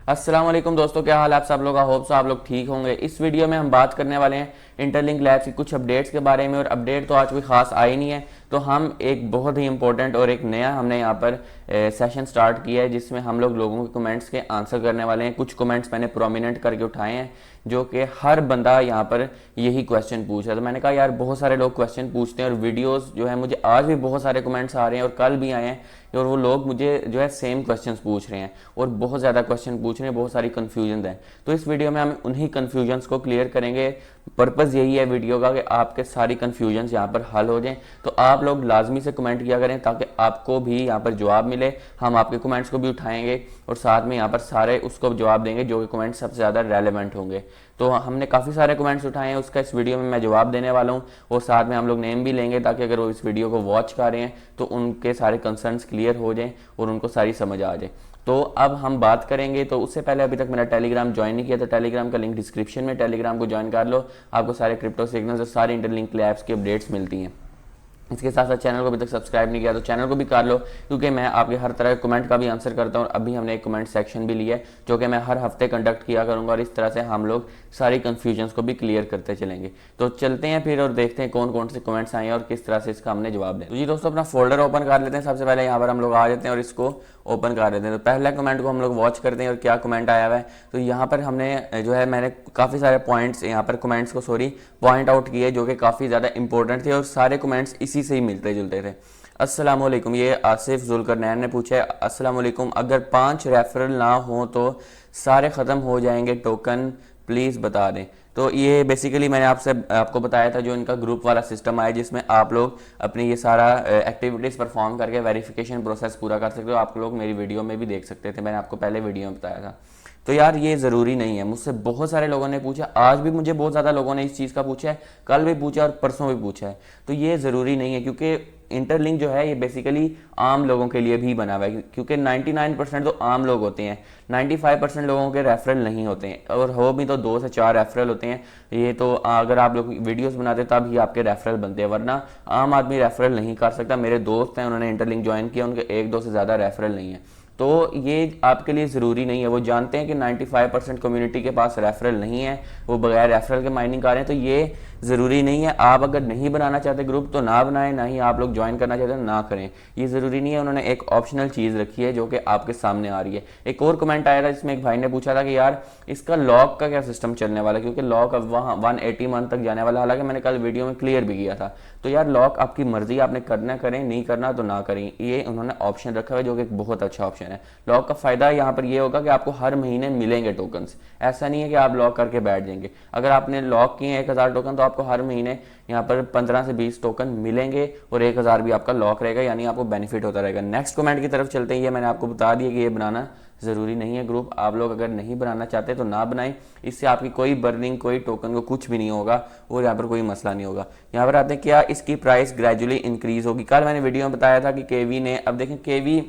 अस्सलाम वालेकुम दोस्तों, क्या हाल है आप सब लोग। होप सो आप लोग ठीक होंगे। इस वीडियो में हम बात करने वाले हैं इंटरलिंक लैब्स की कुछ अपडेट्स के बारे में। और अपडेट तो आज कोई खास आई नहीं है, तो हम एक बहुत ही इंपॉर्टेंट और एक नया हमने यहाँ पर सेशन स्टार्ट किया है जिसमें हम लोगों के कमेंट्स के आंसर करने वाले हैं। कुछ कमेंट्स मैंने प्रोमिनेंट करके उठाए हैं जो कि हर बंदा यहाँ पर यही क्वेश्चन पूछ रहा है। तो मैंने कहा यार बहुत सारे लोग क्वेश्चन पूछते हैं और वीडियोस जो है मुझे आज भी बहुत सारे कमेंट्स आ रहे हैं और कल भी आए हैं, और वो लोग मुझे जो है सेम क्वेश्चंस पूछ रहे हैं और बहुत ज़्यादा क्वेश्चन पूछ रहे हैं, बहुत सारी कन्फ्यूजन है। तो इस वीडियो में हम उन्हीं कन्फ्यूजन्स को क्लियर करेंगे। पर्पज़ यही है वीडियो का कि आपके सारी कन्फ्यूजन्स यहाँ पर हल हो जाएं। तो आप लोग लाजमी से कमेंट किया करें ताकि आपको भी यहाँ पर जवाब मिले। हम आपके कमेंट्स को भी उठाएंगे और साथ में यहाँ पर सारे उसको जवाब देंगे जो कि कमेंट्स सबसे ज़्यादा रेलेवेंट होंगे। तो हमने काफ़ी सारे कमेंट्स उठाए हैं, उसका इस वीडियो में मैं जवाब देने वाला हूँ और साथ में हम लोग नेम भी लेंगे ताकि अगर वो इस वीडियो को वॉच कर रहे हैं तो उनके सारे कंसर्न्स क्लियर हो जाएं और उनको सारी समझ आ जाए। तो अब हम बात करेंगे। तो उससे पहले अभी तक मेरा टेलीग्राम ज्वाइन नहीं किया तो टेलीग्राम का लिंक डिस्क्रिप्शन में, टेलीग्राम को ज्वाइन कर लो। आपको सारे क्रिप्टो सिग्नल्स और सारी इंटरलिंक लैब्स की अपडेट्स मिलती हैं। इसके साथ साथ चैनल को अभी तक सब्सक्राइब नहीं किया तो चैनल को भी कर लो, क्योंकि मैं आपके हर तरह के कमेंट का भी आंसर करता हूँ। और अभी हमने एक कमेंट सेक्शन भी लिया है जो कि मैं हर हफ्ते कंडक्ट किया करूँगा और इस तरह से हम लोग सारी कन्फ्यूजन्स को भी क्लियर करते चलेंगे। तो चलते हैं फिर और देखते हैं कौन कौन से कमेंट्स आए हैं और किस तरह से इसका हमने जवाब दें। तो जी दोस्तों, अपना फोल्डर ओपन कर लेते हैं। सबसे पहले यहाँ पर हम लोग आ जाते हैं और इसको ओपन कर लेते हैं। तो पहला कमेंट को हम लोग वॉच करते हैं और क्या कमेंट आया हुआ है। तो यहाँ पर हमने जो है मैंने काफ़ी सारे पॉइंट्स यहाँ पर कमेंट्स को पॉइंट आउट किए जो कि काफ़ी ज़्यादा इंपॉर्टेंट थे और सारे कमेंट्स इसी से ही मिलते जुलते थे। अस्सलाम वालेकुम, ये आसिफ जुल्करनैन ने पूछा है। अस्सलाम वालेकुम, अगर 5 रेफरल ना हो तो सारे ख़त्म हो जाएंगे टोकन, प्लीज़ बता दें। तो ये बेसिकली मैंने आपको बताया था जो इनका ग्रुप वाला सिस्टम आया जिसमें आप लोग अपनी ये सारा एक्टिविटीज़ परफॉर्म करके वेरिफिकेशन प्रोसेस पूरा कर सकते हो। आप लोग मेरी वीडियो में भी देख सकते थे, मैंने आपको पहले वीडियो में बताया था। तो यार ये ज़रूरी नहीं है। मुझसे बहुत सारे लोगों ने पूछा, आज भी मुझे बहुत ज़्यादा लोगों ने इस चीज़ का पूछा है, कल भी पूछा और परसों भी पूछा है। तो ये ज़रूरी नहीं है क्योंकि इंटरलिंक जो है ये बेसिकली आम लोगों के लिए भी बना हुआ है, क्योंकि 99% तो आम लोग होते हैं, 95% लोगों के रेफरल नहीं होते हैं, और हो भी तो 2 से 4 रेफरल होते हैं। ये तो अगर आप लोग वीडियोस बनाते तब ही आपके रेफरल बनते हैं, वरना आम आदमी रेफरल नहीं कर सकता। मेरे दोस्त हैं, उन्होंने इंटरलिंक ज्वाइन किया, उनके 1-2 से ज़्यादा रेफरल नहीं है। तो ये आपके लिए ज़रूरी नहीं है। वो जानते हैं कि 95% कम्युनिटी के पास रेफरल नहीं है, वो बगैर रेफरल के माइनिंग कर रहे हैं। तो ये ज़रूरी नहीं है। आप अगर नहीं बनाना चाहते ग्रुप तो ना बनाएं, ना ही आप लोग ज्वाइन करना चाहते हैं ना करें, ये ज़रूरी नहीं है। उन्होंने एक ऑप्शनल चीज़ रखी है जो कि आपके सामने आ रही है। एक और कमेंट आया था जिसमें एक भाई ने पूछा था कि यार इसका लॉक का क्या सिस्टम चलने वाला है, क्योंकि लॉक अब वहाँ 180 मंथ तक जाने वाला। हालांकि मैंने कल वीडियो में क्लियर भी किया था। तो यार लॉक आपकी मर्जी, आपने करना करें, नहीं करना तो ना करें। ये उन्होंने ऑप्शन रखा हुआ है जो कि एक बहुत अच्छा ऑप्शन है। लॉक का फ़ायदा यहाँ पर ये होगा कि आपको हर महीने मिलेंगे टोकन्स। ऐसा नहीं है कि आप लॉक करके बैठ जाएंगे। अगर आपने लॉक किए 1000 टोकन तो आपको हर महीने यहाँ पर 15 से 20 टोकन मिलेंगे और 1000 भी आपका लॉक रहेगा, यानी आपको बेनिफिट होता रहेगा। नेक्स्ट कमेंट की तरफ चलते हैं। ये मैंने आपको बता दिया कि ये बनाना ज़रूरी नहीं है ग्रुप। आप लोग अगर नहीं बनाना चाहते तो ना बनाएं, इससे आपकी कोई बर्निंग, कोई टोकन को कुछ भी नहीं होगा और यहाँ पर कोई मसला नहीं होगा। यहाँ पर आते हैं क्या इसकी प्राइस ग्रेजुअली इंक्रीज होगी। कल मैंने वीडियो में बताया था कि केवी ने, अब देखें केवी,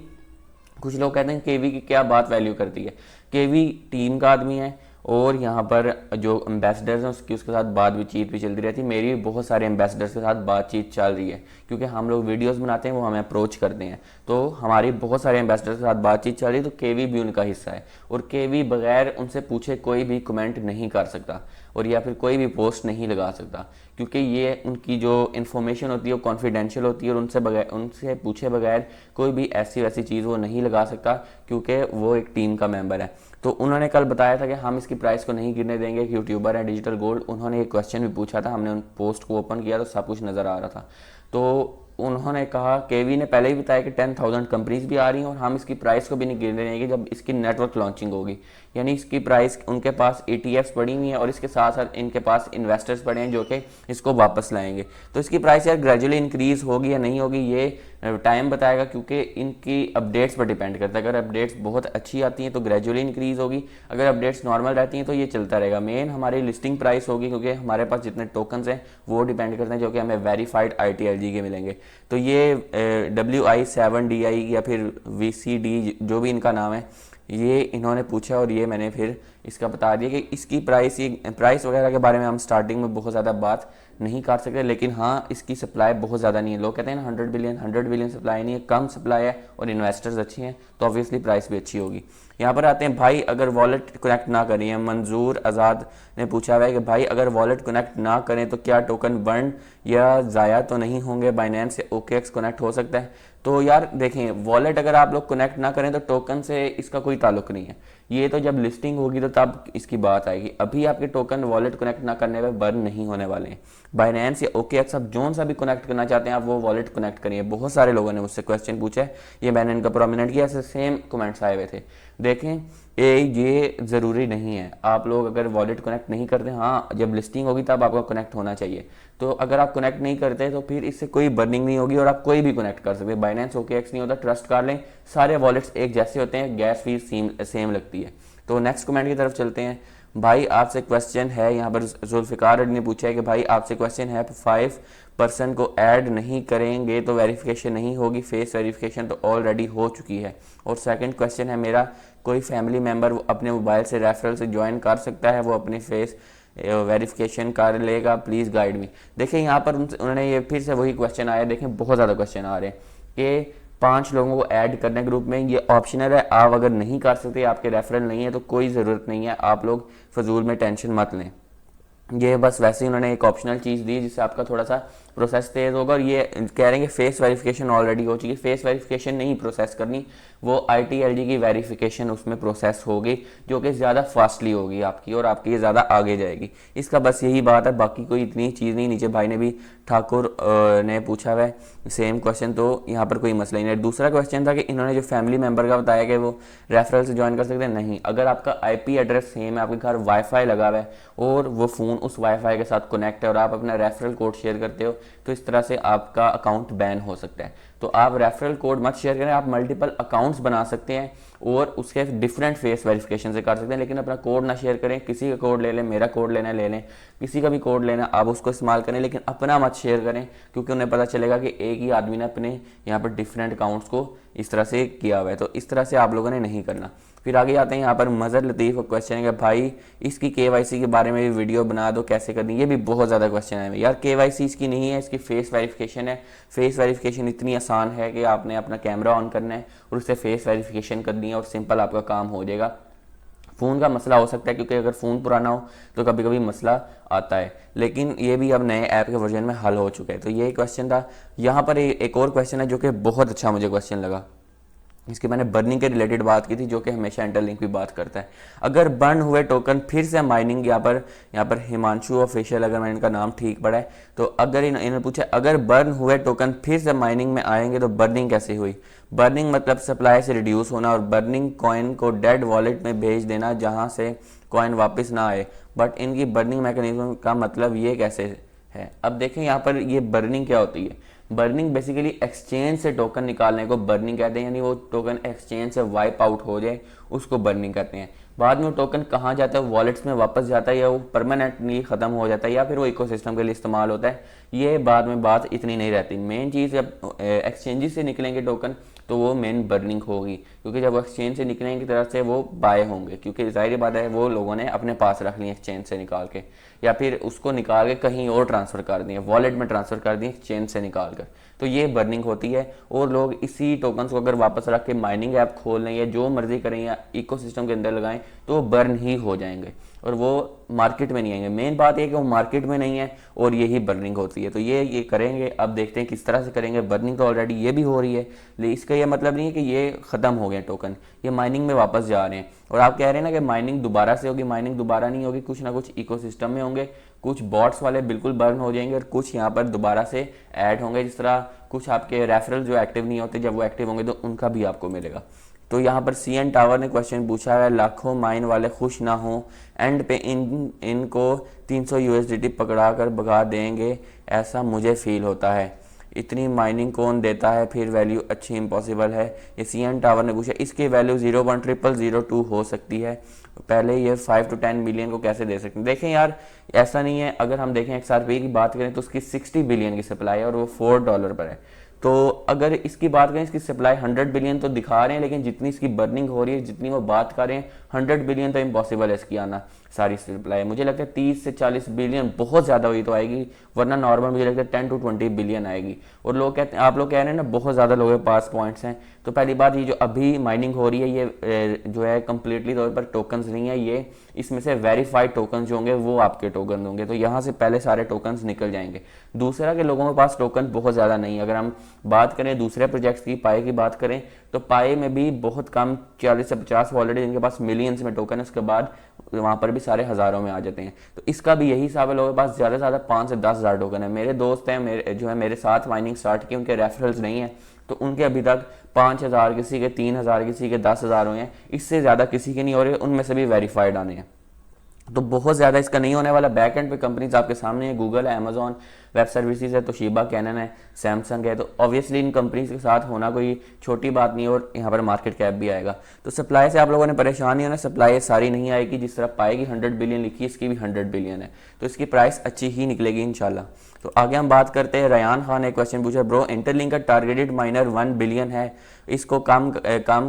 कुछ लोग कहते हैं केवी की क्या बात वैल्यू करती है। केवी टीम का आदमी है और यहाँ पर जो एम्बेसडर्स हैं उसके साथ बातचीत भी चलती रहती है। मेरी भी बहुत सारे एम्बेसडर्स के साथ बातचीत चल रही है, क्योंकि हम लोग वीडियोस बनाते हैं, वो हमें अप्रोच करते हैं। तो हमारी बहुत सारे एम्बेसडर्स के साथ बातचीत चल रही है। तो केवी भी उनका हिस्सा है और केवी बगैर उनसे पूछे कोई भी कमेंट नहीं कर सकता और या फिर कोई भी पोस्ट नहीं लगा सकता, क्योंकि ये उनकी जो इन्फॉर्मेशन होती है वो कॉन्फिडेंशियल होती है और उनसे पूछे बगैर कोई भी ऐसी वैसी चीज़ वो नहीं लगा सकता, क्योंकि वो एक टीम का मेंबर है। तो उन्होंने कल बताया था कि हम इसकी प्राइस को नहीं गिरने देंगे। एक यूट्यूबर है डिजिटल गोल्ड, उन्होंने एक क्वेश्चन भी पूछा था, हमने उन पोस्ट को ओपन किया तो सब कुछ नज़र आ रहा था। तो उन्होंने कहा, केवी ने पहले ही बताया कि 10,000 कंपनीज भी आ रही हैं और हम इसकी प्राइस को भी नहीं गिरने देंगे जब इसकी नेटवर्क लॉन्चिंग होगी। यानी इसकी प्राइस, उनके पास ETFs पड़ी हुई है और इसके साथ साथ इनके पास इन्वेस्टर्स पड़े हैं जो कि इसको वापस लाएंगे। तो इसकी प्राइस यार ग्रेजुअली इंक्रीज होगी या नहीं होगी ये टाइम बताएगा, क्योंकि इनकी अपडेट्स पर डिपेंड करता है। अगर अपडेट्स बहुत अच्छी आती हैं तो ग्रेजुअली इंक्रीज होगी, अगर अपडेट्स नॉर्मल रहती हैं तो ये चलता रहेगा। मेन हमारी लिस्टिंग प्राइस होगी, क्योंकि हमारे पास जितने टोकन्स हैं वो डिपेंड करते हैं जो कि हमें वेरीफाइड ITLG के मिलेंगे। तो ये WI7DI या फिर VCD जो भी इनका नाम है, ये इन्होंने पूछा और ये मैंने फिर इसका बता दिया कि इसकी प्राइस वगैरह के बारे में हम स्टार्टिंग में बहुत ज़्यादा बात नहीं कर सकते, लेकिन हाँ इसकी सप्लाई बहुत ज़्यादा नहीं है। लोग कहते हैं ना 100 बिलियन सप्लाई नहीं है, कम सप्लाई है और इन्वेस्टर्स अच्छे हैं तो ऑब्वियसली प्राइस भी अच्छी होगी। यहाँ पर आते हैं भाई, अगर वॉलेट कनेक्ट ना करें, मंजूर आज़ाद ने पूछा हुआ है कि भाई अगर वॉलेट कनेक्ट ना करें तो क्या टोकन बर्न या ज़ाया तो नहीं होंगे, बाइनेंस या OKX कनेक्ट हो सकता है? तो यार देखें, वॉलेट अगर आप लोग कनेक्ट ना करें तो टोकन से इसका कोई ताल्लुक नहीं है। ये तो जब लिस्टिंग होगी तो तब इसकी बात आएगी। अभी आपके टोकन वॉलेट कनेक्ट ना करने पे बर्न नहीं होने वाले हैं। बाइनेंस या OKX आप जोन सा भी कनेक्ट करना चाहते हैं आप वो वॉलेट कनेक्ट करिए। बहुत सारे लोगों ने मुझसे क्वेश्चन पूछा है, ये मैंने इनका प्रोमिनेंट किया, ऐसे सेम कमेंट्स आए हुए थे। देखें ये ज़रूरी नहीं है, आप लोग अगर वॉलेट कनेक्ट नहीं करते, हाँ जब लिस्टिंग होगी तब आपको कनेक्ट होना चाहिए। तो अगर आप कनेक्ट नहीं करते तो फिर इससे कोई बर्निंग नहीं होगी और आप कोई भी कनेक्ट कर सकते। बाइनेंस OKX नहीं होता, ट्रस्ट कर लें, सारे वॉलेट्स एक जैसे होते हैं, गैस फीस सेम लगती है। तो नेक्स्ट कमेंट की तरफ चलते हैं। भाई आपसे क्वेश्चन है, यहाँ पर जुल्फ़िकार ने पूछा है कि भाई आपसे क्वेश्चन है 5% को ऐड नहीं करेंगे तो वेरिफिकेशन नहीं होगी, फेस वेरिफिकेशन तो ऑलरेडी हो चुकी है। और सेकंड क्वेश्चन है मेरा, कोई फैमिली मेम्बर अपने मोबाइल से रेफरल से ज्वाइन कर सकता है, वो अपने फेस वेरिफिकेशन कर लेगा, प्लीज़ गाइड मी। देखिए यहाँ पर उन्होंने ये फिर से वही क्वेश्चन आया, देखें बहुत ज़्यादा क्वेश्चन आ रहे हैं कि 5 लोगों को ऐड करने ग्रुप में, ये ऑप्शनल है, आप अगर नहीं कर सकते, आपके रेफरल नहीं है तो कोई ज़रूरत नहीं है, आप लोग फजूल में टेंशन मत लें। ये बस वैसे ही उन्होंने एक ऑप्शनल चीज़ दी जिससे आपका थोड़ा सा प्रोसेस तेज़ होगा। और ये कह रहे हैं कि फेस वेरिफिकेशन ऑलरेडी हो चुकी है, फेस वेरिफिकेशन नहीं प्रोसेस करनी, वो ITLG की वेरिफिकेशन उसमें प्रोसेस होगी जो कि ज़्यादा फास्टली होगी आपकी और आपकी ये ज़्यादा आगे जाएगी। इसका बस यही बात है, बाकी कोई इतनी चीज़ नहीं। नीचे भाई ने भी ठाकुर ने पूछा हुआ है सेम क्वेश्चन, तो यहाँ पर कोई मसला ही नहीं है। दूसरा क्वेश्चन था कि इन्होंने जो फैमिली मेम्बर का बताया कि वो रेफरल से ज्वाइन कर सकते हैं, नहीं। अगर आपका IP एड्रेस सेम है, आपके घर वाईफाई लगा हुआ है और वो फ़ोन उस वाईफाई के साथ कनेक्ट है और आप अपना रेफरल कोड शेयर करते हो तो इस तरह से आपका अकाउंट बैन हो सकता है। तो आप रेफरल कोड मत शेयर करें, आप मल्टीपल अकाउंट्स बना सकते हैं और उसके डिफरेंट फेस वेरिफिकेशन से कर सकते हैं, लेकिन अपना कोड ना शेयर करें। किसी का कोड ले लें, मेरा कोड लेना ले लें, किसी का भी कोड लेना आप उसको इस्तेमाल करें, लेकिन अपना मत शेयर करें क्योंकि उन्हें पता चलेगा कि एक ही आदमी ने अपने यहाँ पर डिफरेंट अकाउंट्स को इस तरह से किया हुआ है। तो इस तरह से आप लोगों ने नहीं करना। फिर आगे आते हैं, यहाँ पर मज़र लतीफ़ का क्वेश्चन है कि भाई इसकी KYC के बारे में भी वीडियो बना दो, कैसे करनी। ये भी बहुत ज़्यादा क्वेश्चन है यार। KYC इसकी नहीं है, इसकी फेस वेरिफिकेशन है। फेस वेरिफिकेशन इतनी आसान है कि आपने अपना कैमरा ऑन करना है और उससे फेस वेरिफिकेशन करनी है और सिंपल आपका काम हो जाएगा। फ़ोन का मसला हो सकता है क्योंकि अगर फ़ोन पुराना हो तो कभी कभी मसला आता है, लेकिन ये भी अब नए ऐप के वर्जन में हल हो चुका है। तो ये क्वेश्चन था। यहाँ पर एक और क्वेश्चन है जो कि बहुत अच्छा मुझे क्वेश्चन लगा, इसकी मैंने बर्निंग के रिलेटेड बात की थी जो कि हमेशा इंटरलिंक भी बात करता है। अगर बर्न हुए टोकन फिर से माइनिंग, यहाँ पर हिमांशु ऑफिशियल, अगर मैंने इनका नाम ठीक पढ़ा है, तो अगर इन्होंने पूछा अगर बर्न हुए टोकन फिर से माइनिंग में आएंगे तो बर्निंग कैसे हुई। बर्निंग मतलब सप्लाई से रिड्यूस होना और बर्निंग कॉइन को डेड वॉलेट में भेज देना जहाँ से कॉइन वापस ना आए। बट इनकी बर्निंग मैकेनिज्म का मतलब ये कैसे है। अब देखें यहाँ पर ये बर्निंग क्या होती है। बर्निंग बेसिकली एक्सचेंज से टोकन निकालने को बर्निंग कहते हैं, यानी वो टोकन एक्सचेंज से वाइप आउट हो जाए उसको बर्निंग कहते हैं। बाद में वो टोकन कहाँ जाता है, वॉलेट्स में वापस जाता है या वो परमानेंटली ख़त्म हो जाता है या फिर वो इकोसिस्टम के लिए इस्तेमाल होता है, ये बाद में बात इतनी नहीं रहती। मेन चीज़ जब एक्सचेंजेस से निकलेंगे टोकन तो वो मेन बर्निंग होगी, क्योंकि जब एक्सचेंज से निकलेंगे की तरफ से वो बाय होंगे, क्योंकि जाहिर बात है वो लोगों ने अपने पास रख ली एक्सचेंज से निकाल के या फिर उसको निकाल के कहीं और ट्रांसफ़र कर दिए, वॉलेट में ट्रांसफ़र कर दिए एक्सचेंज से निकाल कर। तो ये बर्निंग होती है और लोग इसी टोकन्स को अगर वापस रख के माइनिंग ऐप खोल लें या जो मर्जी करें या इकोसिस्टम के अंदर लगाएं तो वो बर्न ही हो जाएंगे और वो मार्केट में नहीं आएंगे। मेन बात ये कि वो मार्केट में नहीं है और यही बर्निंग होती है। तो ये करेंगे। अब देखते हैं किस तरह से करेंगे। बर्निंग तो ऑलरेडी ये भी हो रही है, लेकिन इसका ये मतलब नहीं है कि ये ख़त्म हो गए टोकन, ये माइनिंग में वापस जा रहे हैं। और आप कह रहे हैं ना कि माइनिंग दोबारा से होगी, माइनिंग दोबारा नहीं होगी, कुछ ना कुछ इकोसिस्टम में होंगे, कुछ बॉट्स वाले बिल्कुल बर्न हो जाएंगे और कुछ यहाँ पर दोबारा से ऐड होंगे। जिस तरह कुछ आपके रेफरल जो एक्टिव नहीं होते, जब वो एक्टिव होंगे तो उनका भी आपको मिलेगा। तो यहाँ पर CN टावर ने क्वेश्चन पूछा है, लाखों माइन वाले खुश ना हों, एंड पे इनको 300 USDT पकड़ा कर भगा देंगे, ऐसा मुझे फील होता है। इतनी माइनिंग कौन देता है, फिर वैल्यू अच्छी इम्पॉसिबल है। ये CN टावर ने पूछा। इसकी वैल्यू 0.0002 हो सकती है। पहले ये 5 to 10 मिलियन को कैसे दे सकते हैं। देखें यार ऐसा नहीं है। अगर हम देखें XRP की बात करें तो उसकी 60 बिलियन की सप्लाई है और वो $4 पर है। तो अगर इसकी बात करें, इसकी सप्लाई 100 बिलियन तो दिखा रहे हैं, लेकिन जितनी इसकी बर्निंग हो रही है, जितनी वो बात कर रहे हैं, 100 बिलियन तो इम्पॉसिबल है इसकी आना सारी सप्लाई। मुझे लगता है 30 से 40 बिलियन बहुत ज़्यादा हुई तो आएगी, वरना नॉर्मल मुझे लगता है 10 to 20 बिलियन आएगी। और लोग कहते हैं, आप लोग कह रहे हैं ना बहुत ज़्यादा लोगों के पास पॉइंट्स हैं, तो पहली बात ये जो अभी माइनिंग हो रही है ये जो है कम्प्लीटली तौर पर टोकन्स नहीं है, ये इसमें से वेरीफाइड टोकन्स जो होंगे वो आपके टोकन होंगे, तो यहाँ से पहले सारे टोकन्स निकल जाएंगे। दूसरा कि लोगों के पास टोकन बहुत ज़्यादा नहीं है। अगर हम बात करें दूसरे प्रोजेक्ट्स की, पाए की बात करें, तो पाए में भी बहुत कम 40 से 50 ऑलरेडी जिनके पास मिलियंस में टोकन है, उसके बाद वहाँ पर भी सारे हज़ारों में आ जाते हैं। तो इसका भी यही हिसाब है, लोगों के पास ज़्यादा से ज़्यादा 5 से 10 हज़ार टोकन है। मेरे दोस्त हैं मेरे जो है मेरे साथ माइनिंग स्टार्ट की, उनके रेफरल्स नहीं है, तो उनके अभी तक 5,000, किसी के 3,000, किसी के 10,000 हुए हैं, इससे ज़्यादा किसी के नहीं हो रहे, उनमें से भी वेरीफाइड आने हैं। तो बहुत ज़्यादा इसका नहीं होने वाला। बैक एंड पे कंपनीज आपके सामने है, गूगल है, अमेजॉन वेब सर्विसेज है, तोशिबा, कैनन है, सैमसंग है, तो ऑब्वियसली इन कंपनीज के साथ होना कोई छोटी बात नहीं है, और यहाँ पर मार्केट कैप भी आएगा। तो सप्लाई से आप लोगों ने परेशान नहीं होना, सप्लाई सारी नहीं आएगी, जिस तरह पाएगी 100 बिलियन लिखी है, इसकी भी 100 बिलियन है, तो इसकी प्राइस अच्छी ही निकलेगी इंशाल्लाह। तो आगे हम बात करते हैं। रयान खान ने क्वेश्चन पूछा, ब्रो इंटरलिंक का टारगेटेड माइनर 1 बिलियन है, इसको काम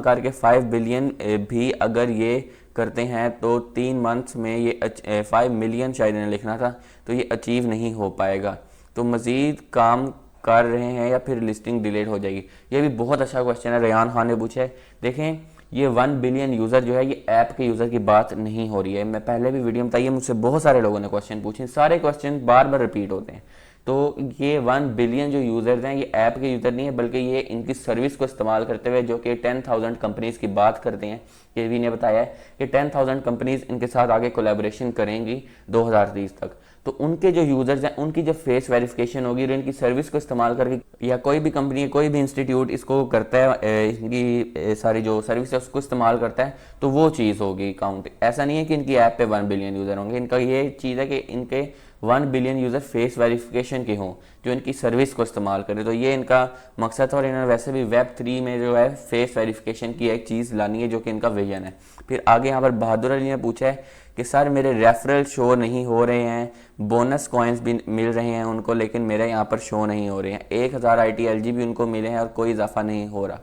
करके 5 बिलियन भी अगर ये करते हैं तो 3 मंथ्स में ये 5 मिलियन शायद इन्हें लिखना था, तो ये अचीव नहीं हो पाएगा, तो मज़ीद काम कर रहे हैं या फिर लिस्टिंग डिलीट हो जाएगी। ये भी बहुत अच्छा क्वेश्चन है, रेहान खान ने पूछा है। देखें, ये 1 बिलियन यूज़र जो है, ये ऐप के यूज़र की बात नहीं हो रही है। मैं पहले भी वीडियो में बताइए, मुझसे बहुत सारे लोगों ने क्वेश्चन पूछे, सारे क्वेश्चन बार बार रिपीट होते हैं। तो ये 1 बिलियन जो यूज़र्स हैं, ये ऐप के यूज़र नहीं है, बल्कि ये इनकी सर्विस को इस्तेमाल करते हुए, जो कि 10,000 कंपनीज़ की बात करते हैं। ये भी ने बताया है कि 10,000 कंपनीज़ इनके साथ आगे कोलैबोरेशन करेंगी 2030 तक। तो उनके जो यूज़र्स हैं, उनकी जब फेस वेरिफिकेशन होगी और इनकी सर्विस को इस्तेमाल करके, या कोई भी कंपनी, कोई भी इंस्टीट्यूट इसको करता है, इनकी सारी जो सर्विस है उसको इस्तेमाल करता है, तो वो चीज़ होगी काउंट। ऐसा नहीं है कि इनकी ऐप पे 1 बिलियन यूज़र होंगे, इनका ये चीज़ है कि इनके 1 बिलियन यूज़र फेस वेरिफिकेशन के हों, जो इनकी सर्विस को इस्तेमाल करें। तो ये इनका मकसद है, और इन्होंने वैसे भी Web3 में जो है फेस वेरिफिकेशन की एक चीज़ लानी है, जो कि इनका विजन है। फिर आगे यहाँ पर बहादुर अली ने पूछा है कि सर मेरे रेफरल शो नहीं हो रहे हैं, बोनस कॉइन्स भी मिल रहे हैं उनको, लेकिन मेरे यहाँ पर शो नहीं हो रहे हैं। 1000 ITLG भी उनको मिले हैं और कोई इजाफा नहीं हो रहा,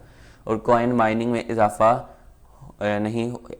और कॉइन माइनिंग में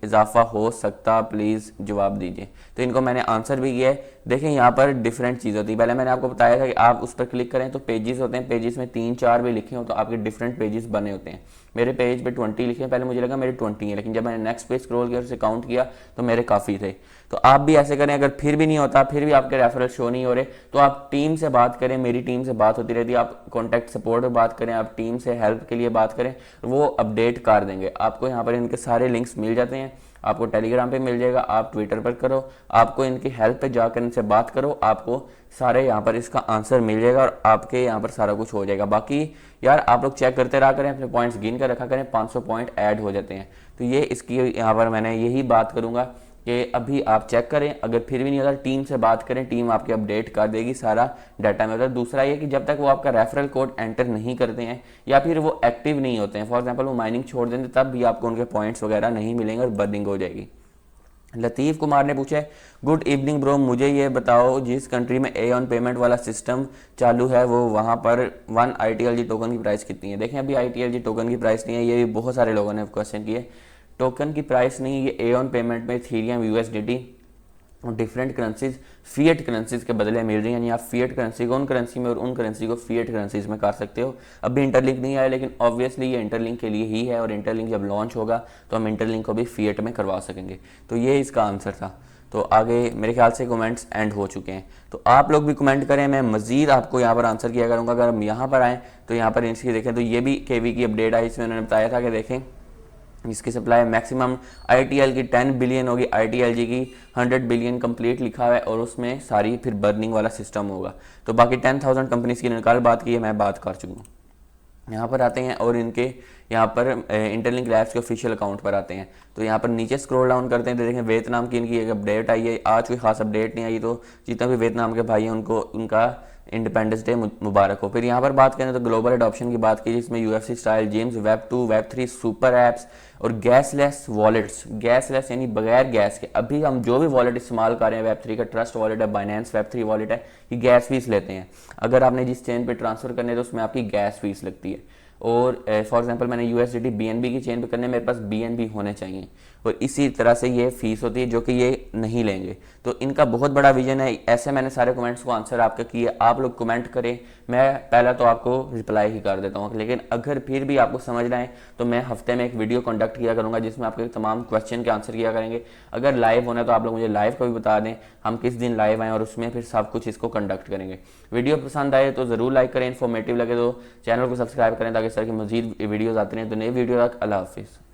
इजाफा हो सकता, प्लीज़ जवाब दीजिए। तो इनको मैंने आंसर भी किया है। देखें, यहाँ पर डिफरेंट चीज़ होती है। पहले मैंने आपको बताया था कि आप उस पर क्लिक करें तो पेजेस होते हैं, पेजेस में 3-4 भी लिखे हो तो आपके डिफरेंट पेजेस बने होते हैं। मेरे पेज पे 20 लिखे हैं, पहले मुझे लगा मेरे 20 हैं, लेकिन जब मैंने नेक्स्ट पेज स्क्रॉल किया, उसे काउंट किया तो मेरे काफ़ी थे। तो आप भी ऐसे करें। अगर फिर भी नहीं होता, फिर भी आपके रेफरल शो नहीं हो रहे, तो आप टीम से बात करें, मेरी टीम से बात होती रहती है, आप कॉन्टैक्ट सपोर्ट में बात करें, आप टीम से हेल्प के लिए बात करें, वो अपडेट कर देंगे आपको। यहाँ पर इनके सारे लिंक्स मिल जाते हैं, आपको टेलीग्राम पे मिल जाएगा, आप ट्विटर पर करो, आपको इनकी हेल्प पे जाकर इनसे बात करो, आपको सारे यहाँ पर इसका आंसर मिल जाएगा और आपके यहाँ पर सारा कुछ हो जाएगा। बाकी यार आप लोग चेक करते रहा करें, अपने पॉइंट्स गिन कर रखा करें, 500 पॉइंट ऐड हो जाते हैं। तो ये इसकी यहाँ पर मैंने यही बात करूँगा कि अभी आप चेक करें, अगर फिर भी नहीं होता टीम से बात करें, टीम आपकी अपडेट कर देगी सारा डाटा में होता है। दूसरा ये कि जब तक वो आपका रेफरल कोड एंटर नहीं करते हैं या फिर वो एक्टिव नहीं होते हैं, फॉर एग्जांपल वो माइनिंग छोड़ देंगे, तब भी आपको उनके पॉइंट्स वगैरह नहीं मिलेंगे और बर्निंग हो जाएगी। लतीफ़ कुमार ने पूछा है, गुड इवनिंग ब्रो, मुझे ये बताओ जिस कंट्री में ए ऑन पेमेंट वाला सिस्टम चालू है वो वहाँ पर 1 ITLG टोकन की प्राइस कितनी है। देखें, अभी ITLG टोकन की प्राइस नहीं है, ये भी बहुत सारे लोगों ने क्वेश्चन किए। टोकन की प्राइस नहीं, ये ए ऑन पेमेंट में इथेरियम, USDT और डिफरेंट करेंसीज फिएट करेंसीज के बदले मिल रही हैं। यानी आप फिएट करेंसी को उन करेंसी में और उन करेंसी को फिएट करेंसीज में कर सकते हो। अभी इंटरलिंक नहीं आया, लेकिन ऑब्वियसली ये इंटरलिंक के लिए ही है, और इंटरलिंक जब लॉन्च होगा तो हम इंटरलिंक को भी फिएट में करवा सकेंगे। तो ये इसका आंसर था। तो आगे मेरे ख्याल से कमेंट्स एंड हो चुके हैं, तो आप लोग भी कमेंट करें, मैं मजीद आपको यहाँ पर आंसर किया करूँगा। अगर हम यहाँ पर आएँ तो यहाँ पर इसकी देखें तो ये भी KV की अपडेट आई, इसमें उन्होंने बताया था कि देखें इसकी सप्लाई मैक्सिमम ITL की 10 बिलियन होगी, ITLG की 100 बिलियन कंप्लीट लिखा हुआ है, और उसमें सारी फिर बर्निंग वाला सिस्टम होगा। तो बाकी 10,000 कंपनीज की निकाल बात की है, मैं बात कर चुका हूँ। यहाँ पर आते हैं और इनके यहाँ पर इंटरलिंक लैब्स के ऑफिशियल अकाउंट पर आते हैं। तो यहाँ पर नीचे स्क्रॉल डाउन करते हैं तो देखें वियतनाम की इनकी एक अपडेट आई है। आज कोई खास अपडेट नहीं आई, तो जितना भी वियतनाम के भाई हैं उनको उनका इंडिपेंडेंस डे मुबारक हो। फिर यहाँ पर बात करें तो ग्लोबल एडॉप्शन की बात की, जिसमें UFC style games, web 2, web 3 super apps और गैसलेस वॉलेट्स। गैसलेस यानी बगैर गैस के। अभी हम जो भी वॉलेट इस्तेमाल कर रहे हैं, वेब 3 का ट्रस्ट वॉलेट है, बाइनेंस वेब 3 वॉलेट है, ये गैस फीस लेते हैं। अगर आपने जिस चेन पे ट्रांसफर करने तो उसमें आपकी गैस फीस लगती है। और फॉर एग्जांपल मैंने यूएसडीटी बीएनबी की चेन पे करने, मेरे पास बीएनबी होने चाहिए, और इसी तरह से ये फीस होती है जो कि ये नहीं लेंगे। तो इनका बहुत बड़ा विजन है। ऐसे मैंने सारे कमेंट्स को आंसर आपके किए, आप लोग कमेंट करें, मैं पहला तो आपको रिप्लाई ही कर देता हूँ। लेकिन अगर फिर भी आपको समझना है तो मैं हफ्ते में एक वीडियो कंडक्ट किया करूँगा जिसमें आपके तमाम क्वेश्चन के आंसर किया करेंगे। अगर लाइव होना है तो आप लोग मुझे लाइव का भी बता दें, हम किस दिन लाइव आएँ और उसमें फिर सब कुछ इसको कंडक्ट करेंगे। वीडियो पसंद आए तो ज़रूर लाइक करें, इन्फॉर्मेटिव लगे तो चैनल को सब्सक्राइब करें ताकि सर की मजीद वीडियोज़ आती रहें। तो नई वीडियो तक अल्लाह हाफिज़।